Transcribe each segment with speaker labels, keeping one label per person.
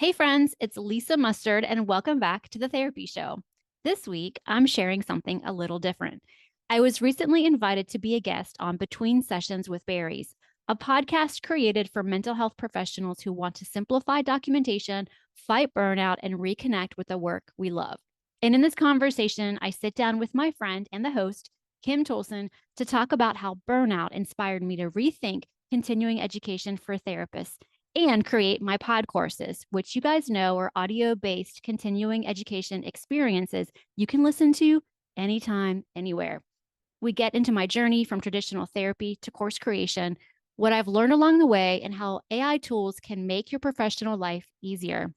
Speaker 1: Hey friends, it's Lisa Mustard and welcome back to the Therapy Show. This week, I'm sharing something a little different. I was recently invited to be a guest on Between Sessions with Berries, a podcast created for mental health professionals who want to simplify documentation, fight burnout, and reconnect with the work we love. And in this conversation, I sit down with my friend and the host, Kim Tolson, to talk about how burnout inspired me to rethink continuing education for therapists and create my Podcourses, which you guys know are audio-based continuing education experiences you can listen to anytime, anywhere. We get into my journey from traditional therapy to course creation, what I've learned along the way, and how AI tools can make your professional life easier.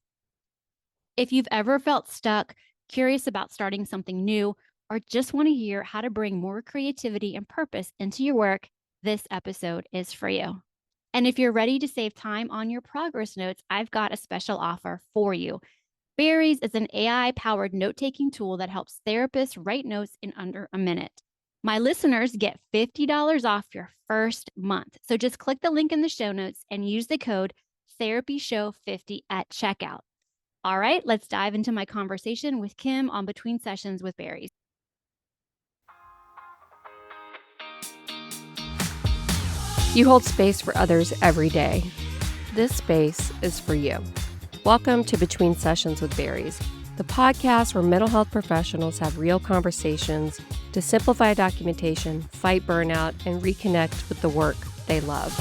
Speaker 1: If you've ever felt stuck, curious about starting something new, or just want to hear how to bring more creativity and purpose into your work, this episode is for you. And if you're ready to save time on your progress notes, I've got a special offer for you. Berries is an AI-powered note-taking tool that helps therapists write notes in under a minute. My listeners get $50 off your first month. So just click the link in the show notes and use the code TherapyShow50 at checkout. All right, let's dive into my conversation with Kim on Between Sessions with Berries.
Speaker 2: You hold space for others every day. This space is for you. Welcome to Between Sessions with Berries, the podcast where mental health professionals have real conversations to simplify documentation, fight burnout, and reconnect with the work they love.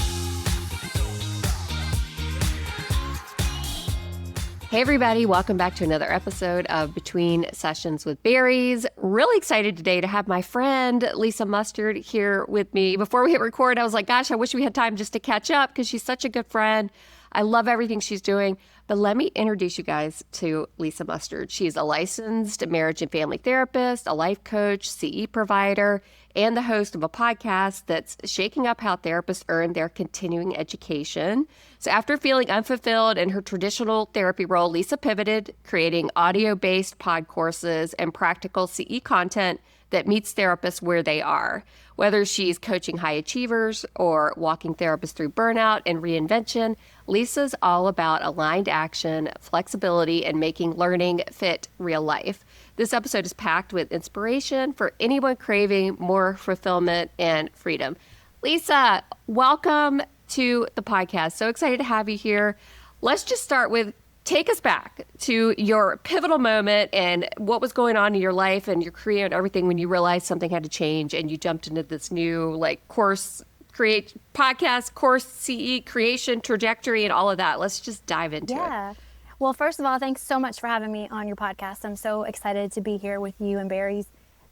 Speaker 2: Hey everybody, welcome back to another episode of Between Sessions with Berries. Really excited today to have my friend Lisa Mustard here with me. Before we hit record, I was like, gosh, I wish we had time just to catch up because she's such a good friend. I love everything she's doing. But let me introduce you guys to Lisa Mustard. She's a licensed marriage and family therapist, a life coach, CE provider, and the host of a podcast that's shaking up how therapists earn their continuing education. So after feeling unfulfilled in her traditional therapy role, Lisa pivoted, creating audio-based Podcourses and practical CE content that meets therapists where they are. Whether she's coaching high achievers or walking therapists through burnout and reinvention, Lisa's all about aligned action, flexibility, and making learning fit real life. This episode is packed with inspiration for anyone craving more fulfillment and freedom. Lisa, welcome to the podcast. So excited to have you here. Let's just start with take us back to your pivotal moment and what was going on in your life and your career and everything when you realized something had to change and you jumped into this new course CE creation trajectory and all of that. Let's just dive into it.
Speaker 3: Well, first of all, thanks so much for having me on your podcast. I'm so excited to be here with you and Berries.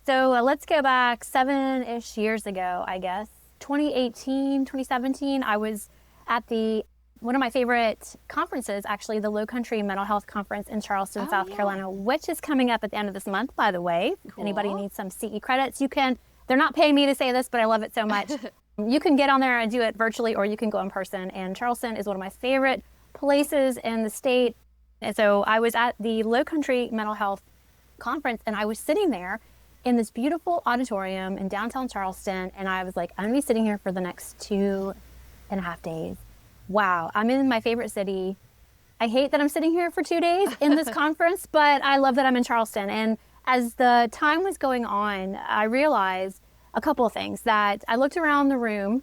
Speaker 3: So let's go back 7-ish years ago, I guess. 2018, 2017, I was at one of my favorite conferences, actually, the Low Country Mental Health Conference in Charleston, South Carolina, which is coming up at the end of this month, by the way. Cool. If anybody needs some CE credits, you can. They're not paying me to say this, but I love it so much. You can get on there and do it virtually, or you can go in person. And Charleston is one of my favorite places in the state. And so I was at the Low Country Mental Health Conference, and I was sitting there in this beautiful auditorium in downtown Charleston, and I was like, I'm going to be sitting here for the next 2.5 days. Wow, I'm in my favorite city. I hate that I'm sitting here for 2 days in this conference, but I love that I'm in Charleston. And as the time was going on, I realized a couple of things. That I looked around the room,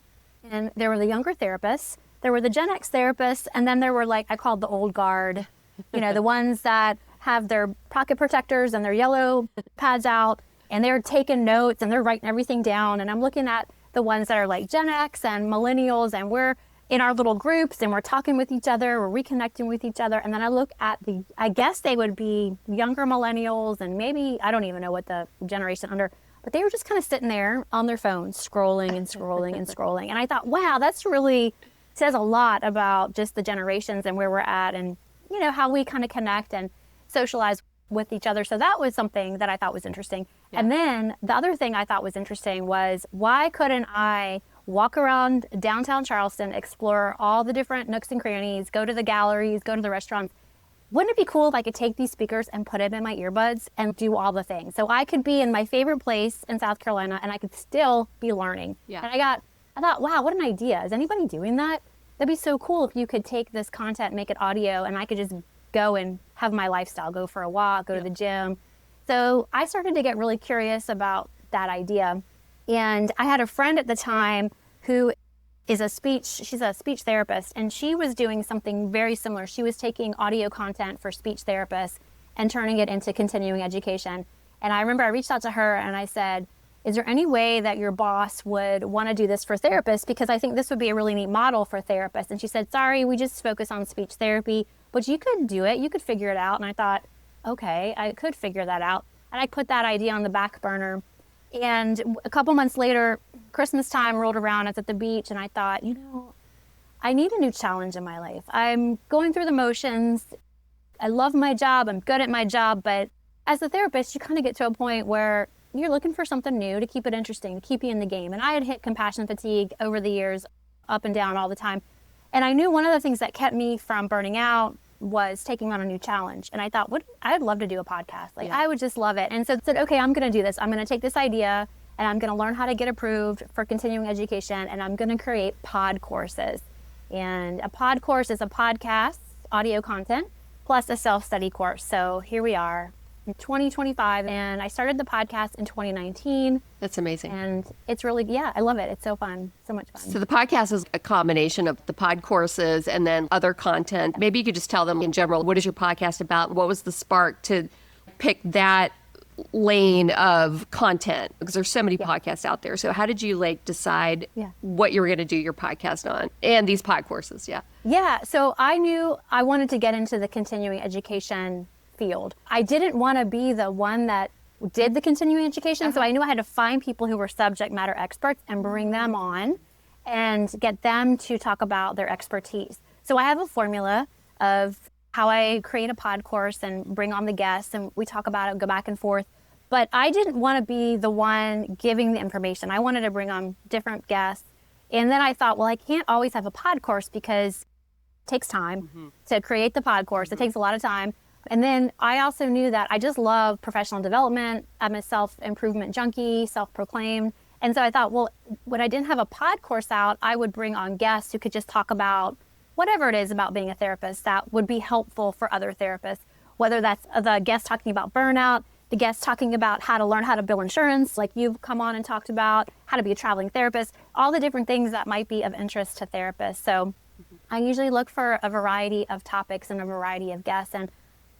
Speaker 3: and there were the younger therapists, there were the Gen X therapists, and then there were I called the old guard, the ones that have their pocket protectors and their yellow pads out, and they're taking notes and they're writing everything down. And I'm looking at the ones that are like Gen X and millennials, and we're in our little groups and we're talking with each other, we're reconnecting with each other. And then I look at I guess they would be younger millennials, and maybe, I don't even know what the generation under, but they were just kind of sitting there on their phones, scrolling and scrolling and scrolling. And I thought, wow, that's really says a lot about just the generations and where we're at, and how we kind of connect and socialize with each other. So that was something that I thought was interesting. Yeah. And then the other thing I thought was interesting was, why couldn't I walk around downtown Charleston, explore all the different nooks and crannies, go to the galleries, go to the restaurants? Wouldn't it be cool if I could take these speakers and put it in my earbuds and do all the things? So I could be in my favorite place in South Carolina and I could still be learning. Yeah. And I thought, wow, what an idea. Is anybody doing that? That'd be so cool if you could take this content, make it audio, and I could just go and have my lifestyle, go for a walk, go to the gym. So I started to get really curious about that idea. And I had a friend at the time who she's a speech therapist, and she was doing something very similar. She was taking audio content for speech therapists and turning it into continuing education. And I remember I reached out to her and I said, is there any way that your boss would want to do this for therapists? Because I think this would be a really neat model for therapists. And she said, sorry, we just focus on speech therapy, but you could do it. You could figure it out. And I thought, okay, I could figure that out. And I put that idea on the back burner. And a couple months later, Christmas time rolled around. I was at the beach and I thought, I need a new challenge in my life. I'm going through the motions. I love my job. I'm good at my job. But as a therapist, you kind of get to a point where you're looking for something new to keep it interesting, to keep you in the game. And I had hit compassion fatigue over the years, up and down all the time. And I knew one of the things that kept me from burning out was taking on a new challenge. And I thought, I'd love to do a podcast. I would just love it. And so I said, okay, I'm going to do this. I'm going to take this idea and I'm going to learn how to get approved for continuing education. And I'm going to create Podcourses. And a pod course is a podcast, audio content, plus a self-study course. So here we are in 2025. And I started the podcast in 2019.
Speaker 2: That's amazing.
Speaker 3: And it's really, I love it. It's so fun. So much fun.
Speaker 2: So the podcast is a combination of the pod courses and then other content. Maybe you could just tell them in general, what is your podcast about? What was the spark to pick that lane of content? Because there's so many podcasts out there. So how did you decide what you were going to do your podcast on and these pod courses?
Speaker 3: Yeah. So I knew I wanted to get into the continuing education field. I didn't want to be the one that did the continuing education. So I knew I had to find people who were subject matter experts and bring them on and get them to talk about their expertise. So I have a formula of how I create a pod course and bring on the guests and we talk about it, go back and forth. But I didn't want to be the one giving the information. I wanted to bring on different guests. And then I thought, well, I can't always have a pod course because it takes time to create the pod course. It takes a lot of time. And then I also knew that I just love professional development. I'm a self-improvement junkie, self-proclaimed. And so I thought, well, when I didn't have a pod course out, I would bring on guests who could just talk about whatever it is about being a therapist that would be helpful for other therapists, whether that's the guest talking about burnout, the guest talking about how to learn how to bill insurance, like you've come on and talked about, how to be a traveling therapist, all the different things that might be of interest to therapists. So I usually look for a variety of topics and a variety of guests. And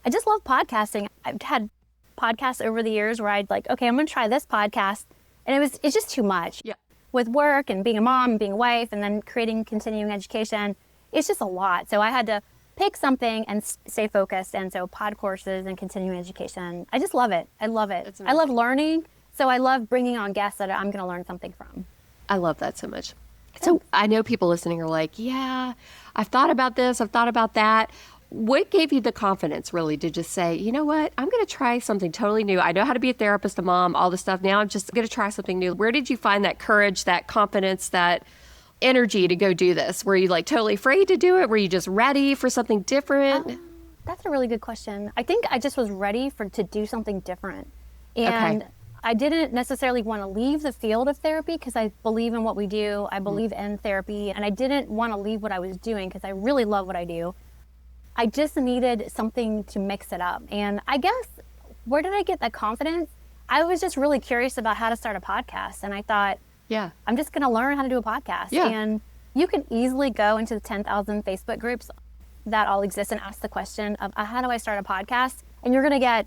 Speaker 3: I just love podcasting. I've had podcasts over the years where I'd okay, I'm going to try this podcast. And it's just too much. Yeah. With work and being a mom and being a wife and then creating continuing education, it's just a lot. So I had to pick something and stay focused. And so pod courses and continuing education, I just love it. I love it. I love learning. So I love bringing on guests that I'm going to learn something from.
Speaker 2: I love that so much. So I know people listening are like, yeah, I've thought about this. I've thought about that. What gave you the confidence really to just say, you know what, I'm going to try something totally new. I know how to be a therapist, a mom, all this stuff. Now I'm just going to try something new. Where did you find that courage, that confidence, that energy to go do this? Were you totally afraid to do it? Were you just ready for something different?
Speaker 3: That's a really good question. I think I just was ready to do something different. And I didn't necessarily want to leave the field of therapy because I believe in what we do. I believe in therapy. And I didn't want to leave what I was doing because I really love what I do. I just needed something to mix it up. And I guess, where did I get that confidence? I was just really curious about how to start a podcast. And I thought, I'm just going to learn how to do a podcast. Yeah. And you can easily go into the 10,000 Facebook groups that all exist and ask the question of how do I start a podcast? And you're going to get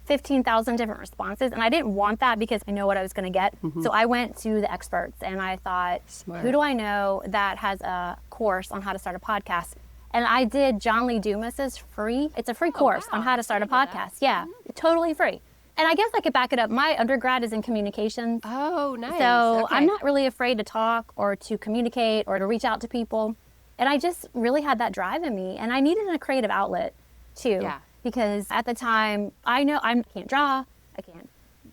Speaker 3: 15,000 different responses. And I didn't want that because I know what I was going to get. So I went to the experts and I thought, who do I know that has a course on how to start a podcast? And I did John Lee Dumas's free. It's a free course on how to start a podcast. Yeah, totally free. And I guess I could back it up. My undergrad is in communications.
Speaker 2: Oh, nice.
Speaker 3: So I'm not really afraid to talk or to communicate or to reach out to people. And I just really had that drive in me. And I needed a creative outlet too. Yeah. Because at the time, I know I can't draw, I can't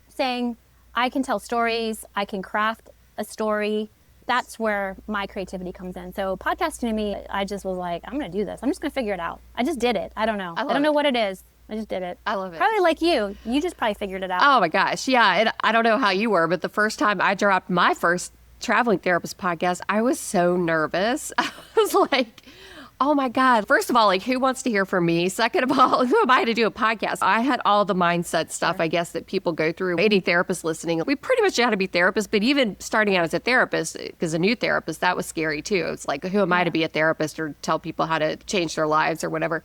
Speaker 3: sing, I can tell stories, I can craft a story. That's where my creativity comes in. So podcasting to me, I just was like, I'm going to do this. I'm just going to figure it out. I just did it. I don't know. I don't know what it is. I just did it.
Speaker 2: I love it.
Speaker 3: Probably like you. You just probably figured it out.
Speaker 2: Oh my gosh. Yeah. And I don't know how you were, but the first time I dropped my first traveling therapist podcast, I was so nervous. I was like, Oh my God. First of all, like, who wants to hear from me? Second of all, who am I to do a podcast? I had all the mindset stuff, I guess, that people go through. Any therapist listening, we pretty much know how to be therapists, but even starting out as a therapist, because a new therapist, that was scary too. It's like, who am I to be a therapist or tell people how to change their lives or whatever?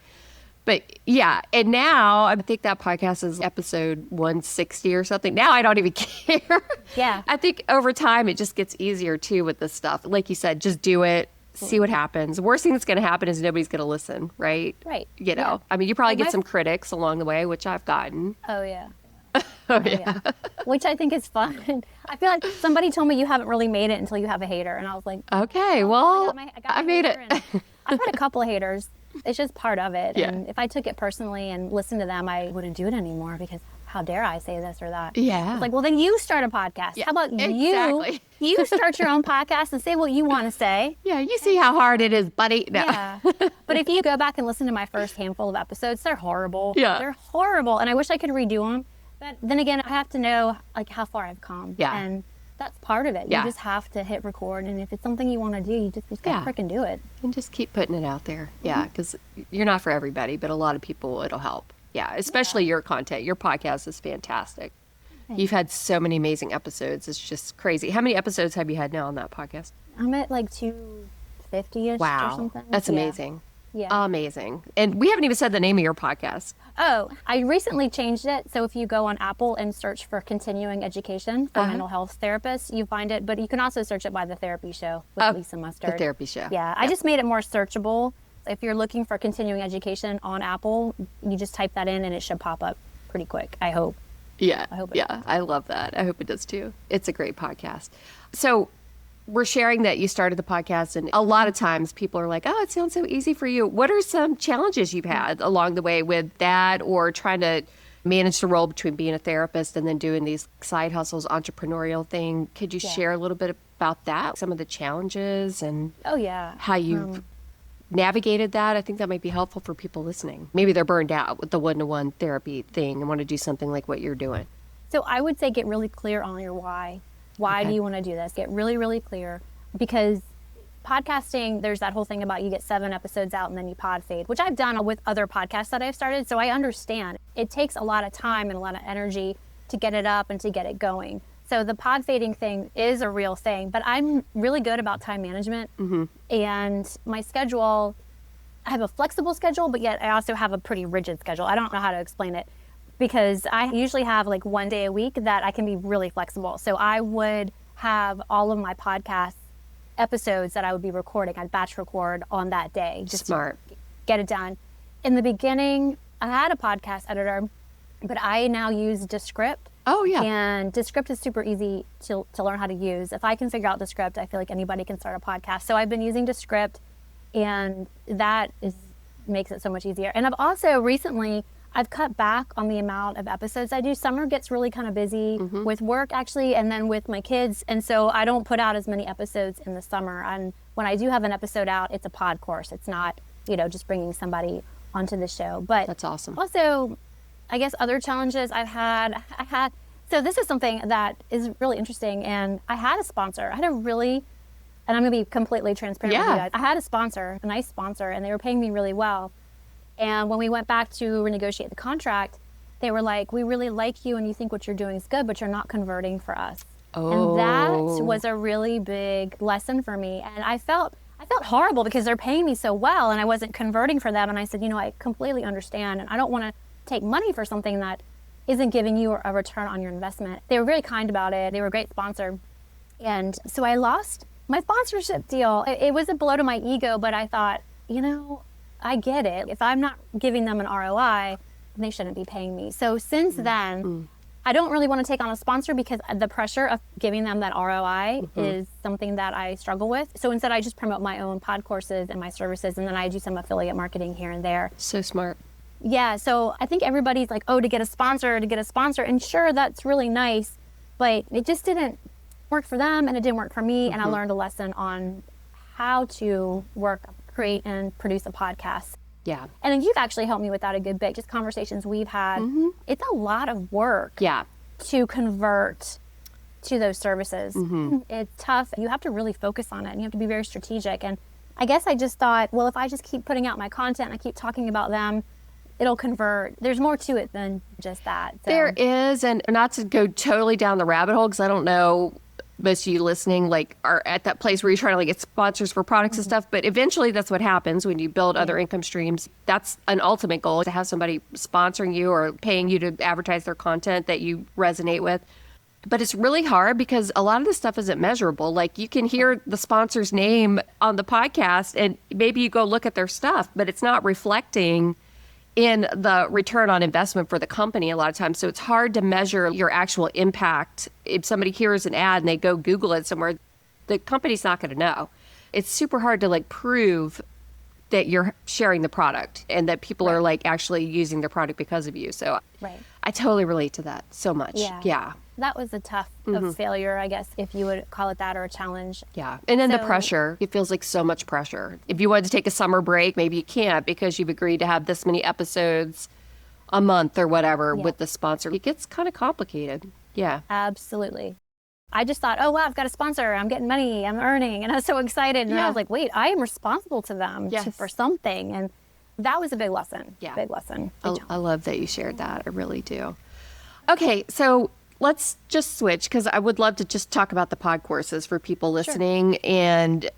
Speaker 2: But yeah, and now I think that podcast is episode 160 or something. Now I don't even care.
Speaker 3: Yeah.
Speaker 2: I think over time it just gets easier too with this stuff. Like you said, just do it. See what happens. The worst thing that's going to happen is nobody's going to listen, right?
Speaker 3: Right.
Speaker 2: You know,
Speaker 3: Yeah.
Speaker 2: I mean, you probably get some critics along the way, which I've gotten.
Speaker 3: Oh, yeah.
Speaker 2: Oh, yeah.
Speaker 3: Which I think is fun. I feel like somebody told me you haven't really made it until you have a hater. And I was like,
Speaker 2: Okay, well,
Speaker 3: I
Speaker 2: made it.
Speaker 3: I've had a couple of haters. It's just part of it.
Speaker 2: Yeah.
Speaker 3: And if I took it personally and listened to them, I wouldn't do it anymore because how dare I say this or that?
Speaker 2: Yeah.
Speaker 3: It's like, well, then you start a podcast.
Speaker 2: Yeah,
Speaker 3: How about
Speaker 2: exactly.
Speaker 3: you start your own podcast and say what you want to say?
Speaker 2: Yeah, you see how hard it is, buddy. No.
Speaker 3: Yeah. But if you go back and listen to my first handful of episodes, they're horrible.
Speaker 2: Yeah.
Speaker 3: They're horrible. And I wish I could redo them. But then again, I have to know like how far I've come.
Speaker 2: Yeah.
Speaker 3: And that's part of it.
Speaker 2: Yeah.
Speaker 3: You just have to hit record. And if it's something you want to do, you just gotta freaking do it.
Speaker 2: And just keep putting it out there. Yeah, because you're not for everybody, but a lot of people it'll help. Yeah, especially your content. Your podcast is fantastic.
Speaker 3: Thanks.
Speaker 2: You've had so many amazing episodes. It's just crazy. How many episodes have you had now on that podcast?
Speaker 3: I'm at like 250-ish or
Speaker 2: Wow.
Speaker 3: something.
Speaker 2: That's
Speaker 3: Yeah.
Speaker 2: amazing.
Speaker 3: Yeah.
Speaker 2: Amazing. And we haven't even said the name of your podcast.
Speaker 3: Oh, I recently changed it. So if you go on Apple and search for continuing education for mental health therapists, you find it. But you can also search it by The Therapy Show with Lisa Mustard.
Speaker 2: The Therapy Show.
Speaker 3: Yeah, I just made it more searchable. If you're looking for continuing education on Apple, you just type that in and it should pop up pretty quick, I hope.
Speaker 2: Yeah.
Speaker 3: I hope it
Speaker 2: Yeah. I love that. I hope it does too. It's a great podcast. So we're sharing that you started the podcast, and a lot of times people are like, oh, it sounds so easy for you. What are some challenges you've had along the way with that, or trying to manage the role between being a therapist and then doing these side hustles, entrepreneurial thing? Could you share a little bit about that, some of the challenges and
Speaker 3: Oh, yeah.
Speaker 2: how you've navigated that? I think that might be helpful for people listening. Maybe they're burned out with the one-to-one therapy thing and want to do something like what you're doing.
Speaker 3: So I would say get really clear on your why. Why do you want to do this? Get really, really clear, because podcasting, there's that whole thing about you get 7 episodes out and then you pod fade, which I've done with other podcasts that I've started. So I understand it takes a lot of time and a lot of energy to get it up and to get it going. So the pod fading thing is a real thing, but I'm really good about time management and my schedule. I have a flexible schedule, but yet I also have a pretty rigid schedule. I don't know how to explain it, because I usually have like 1 day a week that I can be really flexible. So I would have all of my podcast episodes that I would be recording. I'd batch record on that day. Just
Speaker 2: Smart.
Speaker 3: to get it done. In the beginning, I had a podcast editor, but I now use Descript.
Speaker 2: Oh, yeah.
Speaker 3: And Descript is super easy to learn how to use. If I can figure out Descript, I feel like anybody can start a podcast. So I've been using Descript, and that makes it so much easier. And I've also recently, I've cut back on the amount of episodes I do. Summer gets really kind of busy with work, actually, and then with my kids. And so I don't put out as many episodes in the summer. And when I do have an episode out, it's a pod course. It's not, just bringing somebody onto the show. But
Speaker 2: That's awesome.
Speaker 3: Also, I guess other challenges I had, so this is something that is really interesting. And I had a sponsor. I had a really, and I'm going to be completely transparent with you guys. I had a sponsor, a nice sponsor, and they were paying me really well. And when we went back to renegotiate the contract, they were like, we really like you and you think what you're doing is good, but you're not converting for us. And that was a really big lesson for me. And I felt horrible because they're paying me so well and I wasn't converting for them. And I said, I completely understand. And I don't want to take money for something that isn't giving you a return on your investment. They were very kind about it. They were a great sponsor. And so I lost my sponsorship deal. It was a blow to my ego, but I thought, I get it. If I'm not giving them an ROI, they shouldn't be paying me. So since then, I don't really want to take on a sponsor because the pressure of giving them that ROI is something that I struggle with. So instead, I just promote my own Podcourses and my services, and then I do some affiliate marketing here and there.
Speaker 2: So smart.
Speaker 3: Yeah, so I think everybody's like, to get a sponsor. And sure, that's really nice, but it just didn't work for them and it didn't work for me. And I learned a lesson on how to create and produce a podcast.
Speaker 2: Yeah.
Speaker 3: And then you've actually helped me with that a good bit, just conversations we've had. It's a lot of work to convert to those services. It's tough. You have to really focus on it and you have to be very strategic. And I guess I just thought, well, if I just keep putting out my content and I keep talking about them, it'll convert. There's more to it than just that. So.
Speaker 2: There is, and not to go totally down the rabbit hole, because I don't know most of you listening like are at that place where you're trying to like get sponsors for products and stuff, but eventually that's what happens when you build other income streams. That's an ultimate goal, to have somebody sponsoring you or paying you to advertise their content that you resonate with. But it's really hard because a lot of this stuff isn't measurable. Like you can hear the sponsor's name on the podcast and maybe you go look at their stuff, but it's not reflecting in the return on investment for the company a lot of times. So it's hard to measure your actual impact. If somebody hears an ad and they go Google it somewhere, the company's not going to know. It's super hard to like prove that you're sharing the product and that people are like actually using the product because of you. So I totally relate to that so much. Yeah.
Speaker 3: That was a tough of failure, I guess, if you would call it that, or a challenge.
Speaker 2: Yeah. And then the pressure, it feels like so much pressure. If you wanted to take a summer break, maybe you can't because you've agreed to have this many episodes a month or whatever with the sponsor. It gets kind of complicated. Yeah.
Speaker 3: Absolutely. I just thought, oh, wow, I've got a sponsor. I'm getting money. I'm earning. And I was so excited. And I was like, wait, I am responsible to them for something. And that was a big lesson. Yeah. Big lesson.
Speaker 2: I love that you shared that. I really do. Okay. So let's just switch, because I would love to just talk about the Podcourses for people listening. And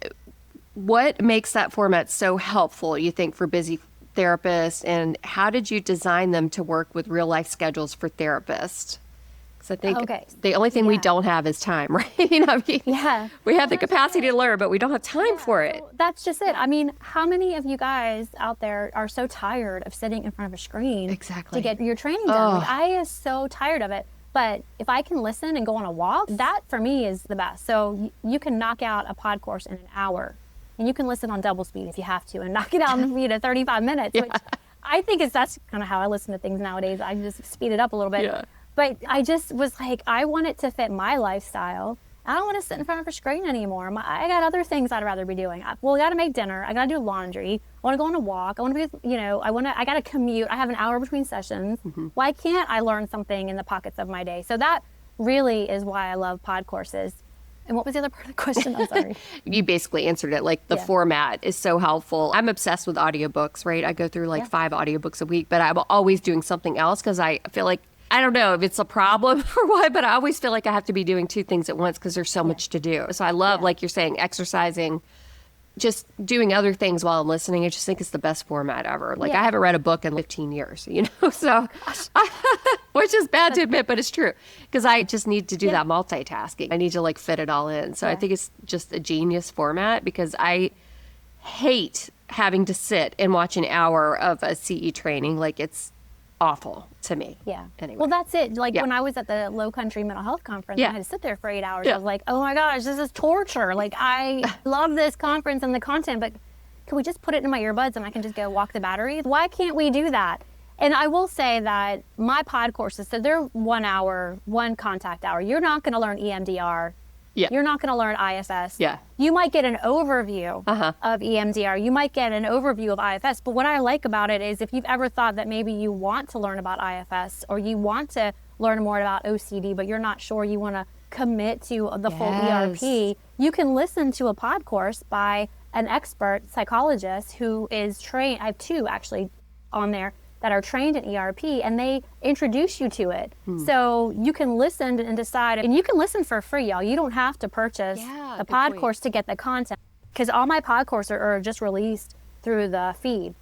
Speaker 2: what makes that format so helpful, you think, for busy therapists? And how did you design them to work with real life schedules for therapists? Because I think the only thing we don't have is time, right? We have the capacity to learn, but we don't have time for it.
Speaker 3: That's just it. I mean, how many of you guys out there are so tired of sitting in front of a screen to get your training done? Like, I am so tired of it. But if I can listen and go on a walk, that for me is the best. So you can knock out a pod course in an hour, and you can listen on double speed if you have to, and knock it out in 35 minutes, which I think that's kind of how I listen to things nowadays. I just speed it up a little bit. But I just was like, I want it to fit my lifestyle. I don't want to sit in front of a screen anymore. I got other things I'd rather be doing. I got to make dinner. I got to do laundry. I want to go on a walk. I want to be, I got to commute. I have an hour between sessions. Why can't I learn something in the pockets of my day? So that really is why I love Podcourses. And what was the other part of the question? I'm sorry.
Speaker 2: You basically answered it. Like the format is so helpful. I'm obsessed with audiobooks, right? I go through like 5 audiobooks a week, but I'm always doing something else because I feel like, I don't know if it's a problem or what, but I always feel like I have to be doing 2 things at once because there's so much to do. So I love, like you're saying, exercising, just doing other things while I'm listening. I just think it's the best format ever. Like I haven't read a book in 15 years, so, which is bad to admit, but it's true because I just need to do that multitasking. I need to like fit it all in. So I think it's just a genius format because I hate having to sit and watch an hour of a CE training. Like it's awful to me. Anyway.
Speaker 3: Well, that's it. Like when I was at the Low Country Mental Health Conference, I had to sit there for 8 hours. I was like, oh my gosh, this is torture. Like I love this conference and the content, but can we just put it in my earbuds and I can just go walk the batteries? Why can't we do that? And I will say that my pod courses, so they're 1 hour, 1 contact hour. You're not going to learn EMDR. You're not going to learn IFS. You might get an overview of EMDR. You might get an overview of IFS. But what I like about it is if you've ever thought that maybe you want to learn about IFS or you want to learn more about OCD, but you're not sure you want to commit to the full ERP, you can listen to a pod course by an expert psychologist who is trained. I have 2 actually on there that are trained in ERP, and they introduce you to it. So you can listen and decide, and you can listen for free, y'all. You don't have to purchase the pod course to get the content, because all my pod courses are just released through the feed.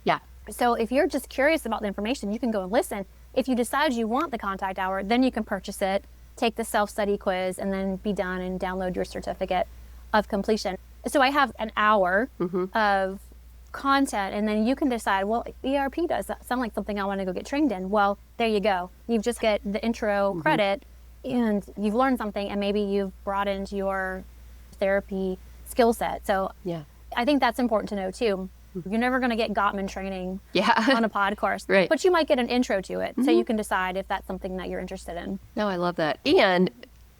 Speaker 3: So if you're just curious about the information, you can go and listen. If you decide you want the contact hour, then you can purchase it, take the self-study quiz, and then be done and download your certificate of completion. So I have an hour of content, and then you can decide, well, ERP does sound like something I want to go get trained in. Well, there you go. You just get the intro credit and you've learned something, and maybe you've broadened your therapy skill set. So I think that's important to know too. You're never going to get Gottman training on a pod course, but you might get an intro to it, so you can decide if that's something that you're interested in.
Speaker 2: No, I love that. And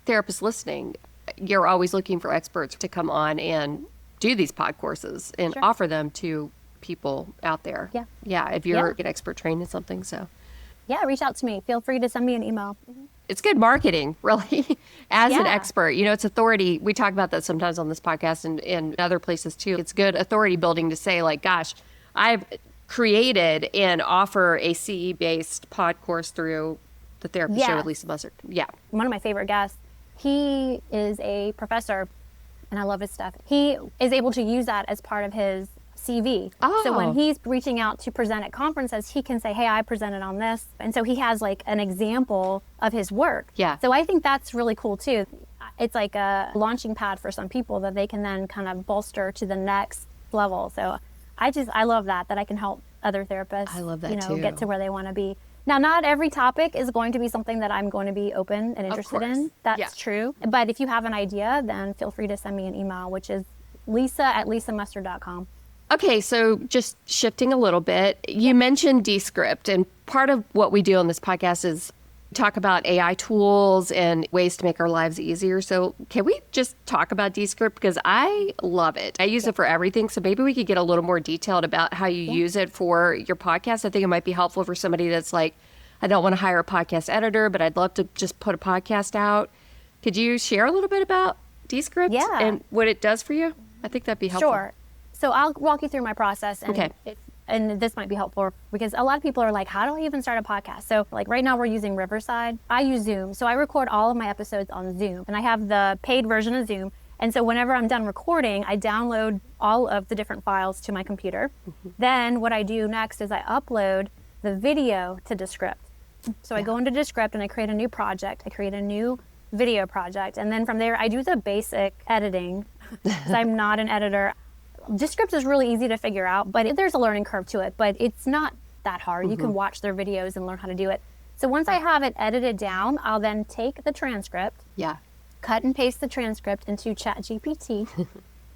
Speaker 2: therapists listening, you're always looking for experts to come on and do these pod courses and offer them to people out there. If you're an expert trained in something. So
Speaker 3: reach out to me. Feel free to send me an email.
Speaker 2: it's good marketing, really, as an expert. It's authority. We talk about that sometimes on this podcast and other places too. It's good authority building to say, like, gosh, I've created and offer a CE-based pod course through the Therapy Show with Lisa Mustard. Yeah.
Speaker 3: One of my favorite guests, he is a professor, and I love his stuff. He is able to use that as part of his CV. So when he's reaching out to present at conferences, he can say, hey, I presented on this. And so he has like an example of his work.
Speaker 2: Yeah.
Speaker 3: So I think that's really cool too. It's like a launching pad for some people that they can then kind of bolster to the next level. So I love that I can help other therapists,
Speaker 2: I love that too.
Speaker 3: Get to where they want to be. Now, not every topic is going to be something that I'm going to be open and interested in. That's true. But if you have an idea, then feel free to send me an email, which is lisa@lisamustard.com.
Speaker 2: Okay, so just shifting a little bit, you mentioned Descript, and part of what we do on this podcast is talk about AI tools and ways to make our lives easier. So can we just talk about Descript? Because I love it. I use it for everything. So maybe we could get a little more detailed about how you use it for your podcast. I think it might be helpful for somebody that's like, I don't want to hire a podcast editor, but I'd love to just put a podcast out. Could you share a little bit about Descript and what it does for you? I think that'd be helpful.
Speaker 3: Sure. So I'll walk you through my process. And and this might be helpful because a lot of people are like, how do I even start a podcast? So like right now we're using Riverside. I use Zoom. So I record all of my episodes on Zoom, and I have the paid version of Zoom. And so whenever I'm done recording, I download all of the different files to my computer. Then what I do next is I upload the video to Descript. So I go into Descript and I create a new project. I create a new video project. And then from there, I do the basic editing because I'm not an editor. Descript is really easy to figure out, but there's a learning curve to it, but it's not that hard. You can watch their videos and learn how to do it. So once I have it edited down, I'll then take the transcript, cut and paste the transcript into ChatGPT,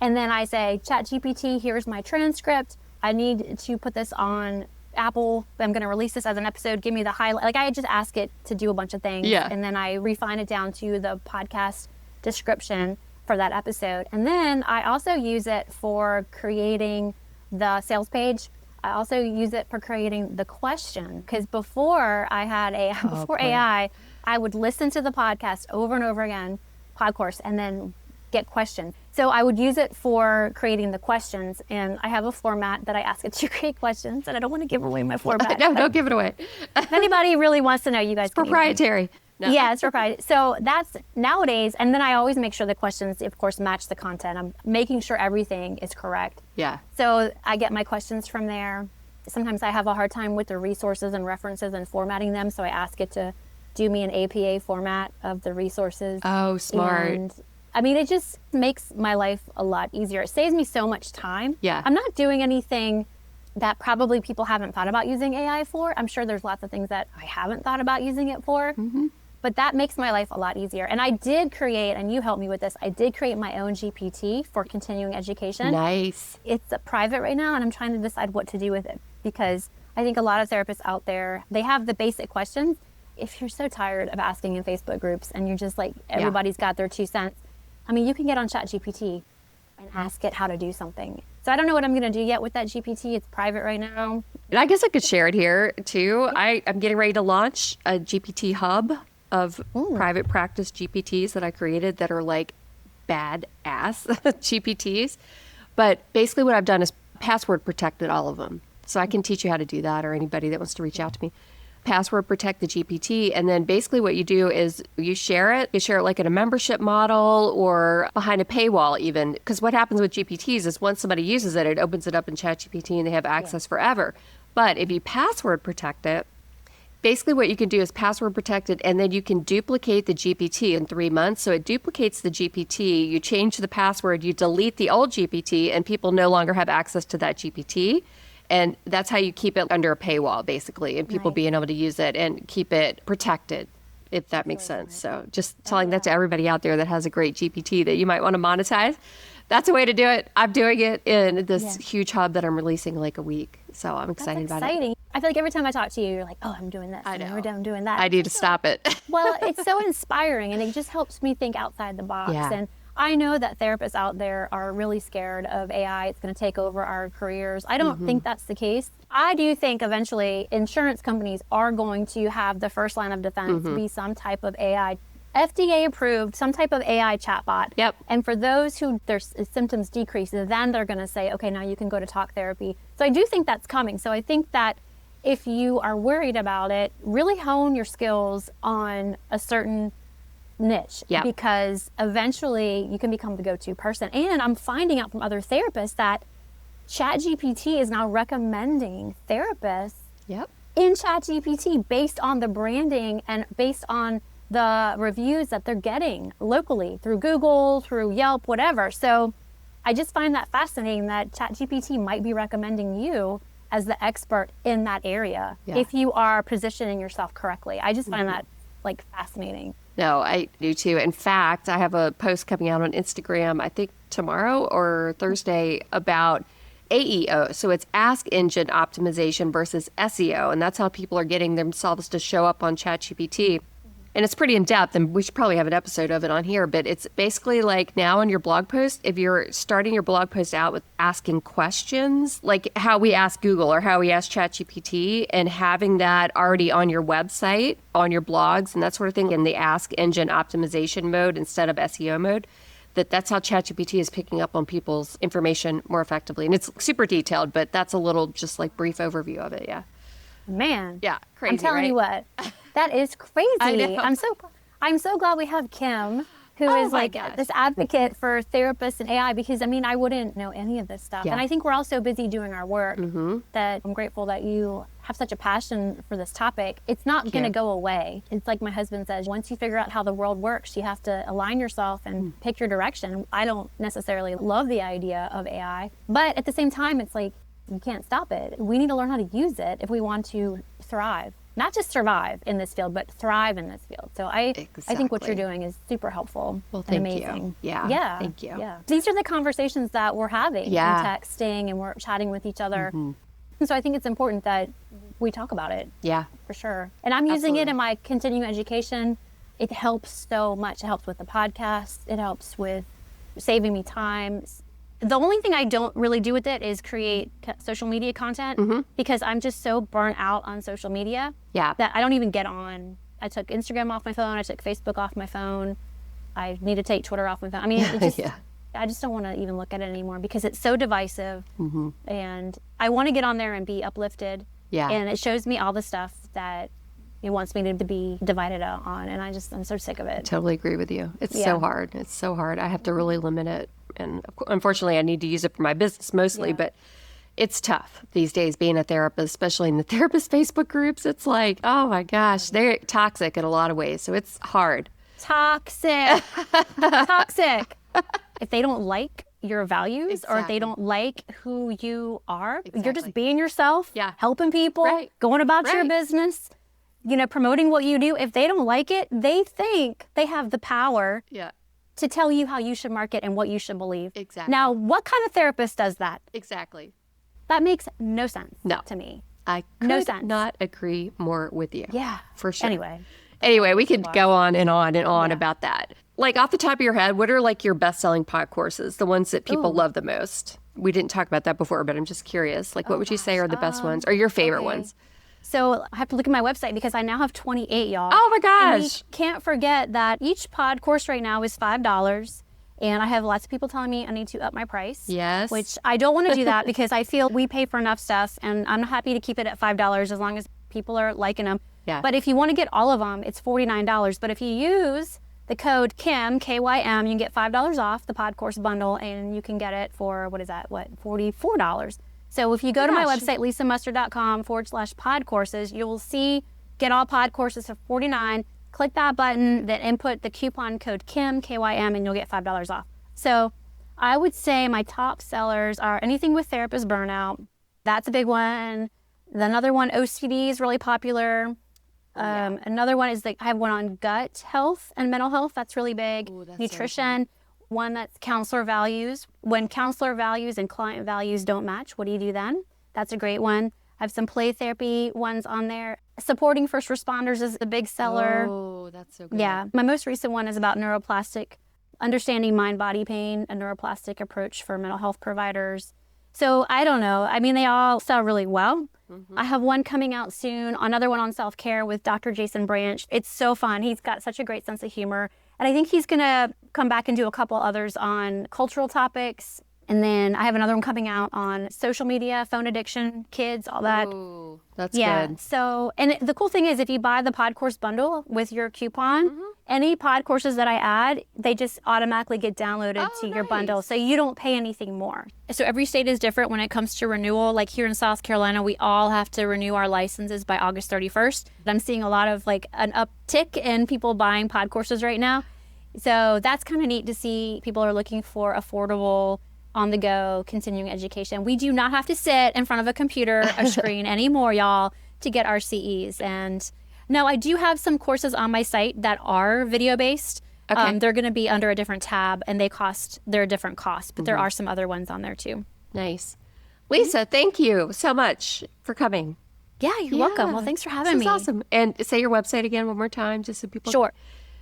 Speaker 3: and then I say, ChatGPT, here's my transcript. I need to put this on Apple. I'm going to release this as an episode. Give me the highlight. Like I just ask it to do a bunch of things, and then I refine it down to the podcast description for that episode. And then I also use it for creating the sales page. I also use it for creating the question, because before I had AI, I would listen to the podcast over and over again, Podcourse, and then get questions. So I would use it for creating the questions, and I have a format that I ask it to create questions, and I don't want to give away my format.
Speaker 2: No, don't give it away.
Speaker 3: If anybody really wants to know, you guys
Speaker 2: can proprietary.
Speaker 3: No. Yeah, it's proprietary. So that's nowadays, and then I always make sure the questions, of course, match the content. I'm making sure everything is correct.
Speaker 2: Yeah.
Speaker 3: So I get my questions from there. Sometimes I have a hard time with the resources and references and formatting them, so I ask it to do me an APA format of the resources.
Speaker 2: Oh, smart.
Speaker 3: And I mean, it just makes my life a lot easier. It saves me so much time.
Speaker 2: Yeah.
Speaker 3: I'm not doing anything that probably people haven't thought about using AI for. I'm sure there's lots of things that I haven't thought about using it for. But that makes my life a lot easier. And I did create, and you helped me with this, I did create my own GPT for continuing education.
Speaker 2: Nice.
Speaker 3: It's private right now, and I'm trying to decide what to do with it, because I think a lot of therapists out there, they have the basic questions. If you're so tired of asking in Facebook groups and you're just like, everybody's got their 2 cents, I mean, you can get on ChatGPT and ask it how to do something. So I don't know what I'm going to do yet with that GPT. It's private right now.
Speaker 2: And I guess I could share it here too. I'm getting ready to launch a GPT hub of private practice GPTs that I created that are like badass GPTs. But basically what I've done is password protected all of them. So I can teach you how to do that, or anybody that wants to reach out to me. Password protect the GPT. And then basically what you do is you share it. You share it like in a membership model or behind a paywall even. Because what happens with GPTs is once somebody uses it, it opens it up in ChatGPT and they have access forever. But if you password protect it, basically what you can do is password protect it, and then you can duplicate the GPT in 3 months. So it duplicates the GPT, you change the password, you delete the old GPT, and people no longer have access to that GPT. And that's how you keep it under a paywall, basically, and people being able to use it and keep it protected, if that makes sense. So just telling that to everybody out there that has a great GPT that you might want to monetize. That's a way to do it. I'm doing it in this huge hub that I'm releasing like a week. So I'm excited about it.
Speaker 3: I feel like every time I talk to you, you're like, oh, I'm doing this.
Speaker 2: I know.
Speaker 3: I'm doing that.
Speaker 2: I need to stop it.
Speaker 3: Well, it's so inspiring, and it just helps me think outside the box.
Speaker 2: Yeah.
Speaker 3: And I know that therapists out there are really scared of AI. It's going to take over our careers. I don't think that's the case. I do think eventually insurance companies are going to have the first line of defense be some type of AI, FDA approved, some type of AI chatbot.
Speaker 2: Yep.
Speaker 3: And for those who their symptoms decrease, then they're going to say, okay, now you can go to talk therapy. So I do think that's coming. So I think that if you are worried about it, really hone your skills on a certain niche, because eventually you can become the go-to person. And I'm finding out from other therapists that ChatGPT is now recommending therapists in ChatGPT based on the branding and based on the reviews that they're getting locally through Google, through Yelp, whatever. So I just find that fascinating that ChatGPT might be recommending you as the expert in that area if you are positioning yourself correctly. I just find that like fascinating.
Speaker 2: No, I do too. In fact, I have a post coming out on Instagram, I think tomorrow or Thursday, about AEO. So it's Ask Engine Optimization versus SEO. And that's how people are getting themselves to show up on ChatGPT. And it's pretty in depth, and we should probably have an episode of it on here, but it's basically like now on your blog post, if you're starting your blog post out with asking questions, like how we ask Google or how we ask ChatGPT, and having that already on your website, on your blogs, and that sort of thing in the Ask Engine Optimization mode instead of SEO mode, that's how ChatGPT is picking up on people's information more effectively. And it's super detailed, but that's a little just like brief overview of it, yeah.
Speaker 3: Man.
Speaker 2: Yeah, crazy,
Speaker 3: I'm telling
Speaker 2: right?
Speaker 3: you what. That is crazy.
Speaker 2: I know.
Speaker 3: I'm so glad we have Kim, who is like this advocate for therapists and AI, because I mean, I wouldn't know any of this stuff. And I think we're all so busy doing our work that I'm grateful that you have such a passion for this topic. It's not going to go away. It's like my husband says, once you figure out how the world works, you have to align yourself and pick your direction. I don't necessarily love the idea of AI, but at the same time, it's like, you can't stop it. We need to learn how to use it if we want to thrive. Not just survive in this field, but thrive in this field. So I think what you're doing is super helpful and amazing.
Speaker 2: Yeah. Thank you.
Speaker 3: Yeah. These are the conversations that we're having and texting, and we're chatting with each other. And so I think it's important that we talk about it.
Speaker 2: Yeah.
Speaker 3: For sure. And I'm using it in my continuing education. It helps so much. It helps with the podcast. It helps with saving me time. The only thing I don't really do with it is create social media content because I'm just so burnt out on social media that I don't even get on. I took Instagram off my phone. I took Facebook off my phone. I need to take Twitter off my phone. I mean, it just, I just don't want to even look at it anymore because it's so divisive. And I want to get on there and be uplifted. And it shows me all the stuff that it wants me to be divided out on. And I'm so sick of it.
Speaker 2: I totally agree with you. It's so hard. It's so hard. I have to really limit it. And unfortunately, I need to use it for my business mostly, but it's tough these days being a therapist, especially in the therapist Facebook groups. It's like, oh my gosh, they're toxic in a lot of ways. So it's hard.
Speaker 3: Toxic. Toxic. If they don't like your values or if they don't like who you are, you're just being yourself, helping people, going about your business, promoting what you do. If they don't like it, they think they have the power to tell you how you should market and what you should believe.
Speaker 2: Exactly.
Speaker 3: Now, what kind of therapist does that?
Speaker 2: Exactly.
Speaker 3: That makes no sense to me.
Speaker 2: I could not agree more with you.
Speaker 3: Yeah.
Speaker 2: For sure.
Speaker 3: Anyway,
Speaker 2: we could go on and on and on about that. Like off the top of your head, what are like your best-selling pod courses, the ones that people love the most? We didn't talk about that before, but I'm just curious. Like what would you say are the best ones or your favorite ones?
Speaker 3: So I have to look at my website because I now have 28, y'all.
Speaker 2: Oh my gosh.
Speaker 3: And we can't forget that each pod course right now is $5. And I have lots of people telling me I need to up my price.
Speaker 2: Yes.
Speaker 3: Which I don't want to do that because I feel we pay for enough stuff and I'm happy to keep it at $5 as long as people are liking them.
Speaker 2: Yeah.
Speaker 3: But if you want to get all of them, it's $49. But if you use the code KYM, K-Y-M, you can get $5 off the pod course bundle and you can get it for, $44. So if you go to my website, lisamustard.com/podcourses, you will see get all pod courses for $49. Click that button, then input the coupon code KIM, K-Y-M, and you'll get $5 off. So I would say my top sellers are anything with therapist burnout. That's a big one. Another one, OCD, is really popular. Another one is I have one on gut health and mental health. That's really big.
Speaker 2: Ooh, that's
Speaker 3: nutrition. One that's counselor values. When counselor values and client values don't match, what do you do then? That's a great one. I have some play therapy ones on there. Supporting first responders is a big seller.
Speaker 2: Oh, that's so good.
Speaker 3: Yeah. My most recent one is about neuroplastic understanding mind-body pain, a neuroplastic approach for mental health providers. So I don't know. I mean, they all sell really well. I have one coming out soon, another one on self-care with Dr. Jason Branch. It's so fun. He's got such a great sense of humor. And I think he's going to come back and do a couple others on cultural topics. And then I have another one coming out on social media, phone addiction, kids, all that.
Speaker 2: Ooh, that's
Speaker 3: good. So, and the cool thing is if you buy the Podcourse bundle with your coupon, any Podcourses that I add, they just automatically get downloaded to your bundle. So you don't pay anything more. So every state is different when it comes to renewal. Like here in South Carolina, we all have to renew our licenses by August 31st. I'm seeing a lot of like an uptick in people buying Podcourses right now. So that's kind of neat to see people are looking for affordable, on-the-go continuing education. We do not have to sit in front of a computer, a screen anymore, y'all, to get our CEs. And no, I do have some courses on my site that are video-based.
Speaker 2: Okay.
Speaker 3: They're going to be under a different tab, and they're a different cost, but there are some other ones on there too.
Speaker 2: Nice. Lisa, thank you so much for coming.
Speaker 3: Yeah, you're welcome. Well, thanks for having me.
Speaker 2: This is awesome. And say your website again one more time, just so people...
Speaker 3: Sure.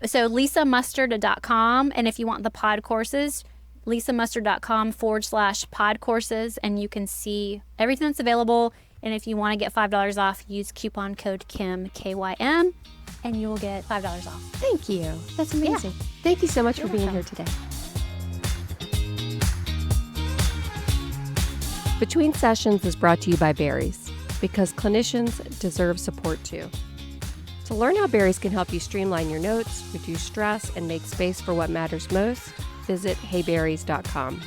Speaker 3: So lisamustard.com, and if you want the Podcourses, lisamustard.com/podcourses, and you can see everything that's available. And if you want to get $5 off, use coupon code KIM, KYM, and you will get $5 off.
Speaker 2: Thank you. That's amazing. Yeah. Thank you so much for being here today. Between Sessions is brought to you by Berries, because clinicians deserve support too. To learn how Berries can help you streamline your notes, reduce stress, and make space for what matters most, visit heyberries.com.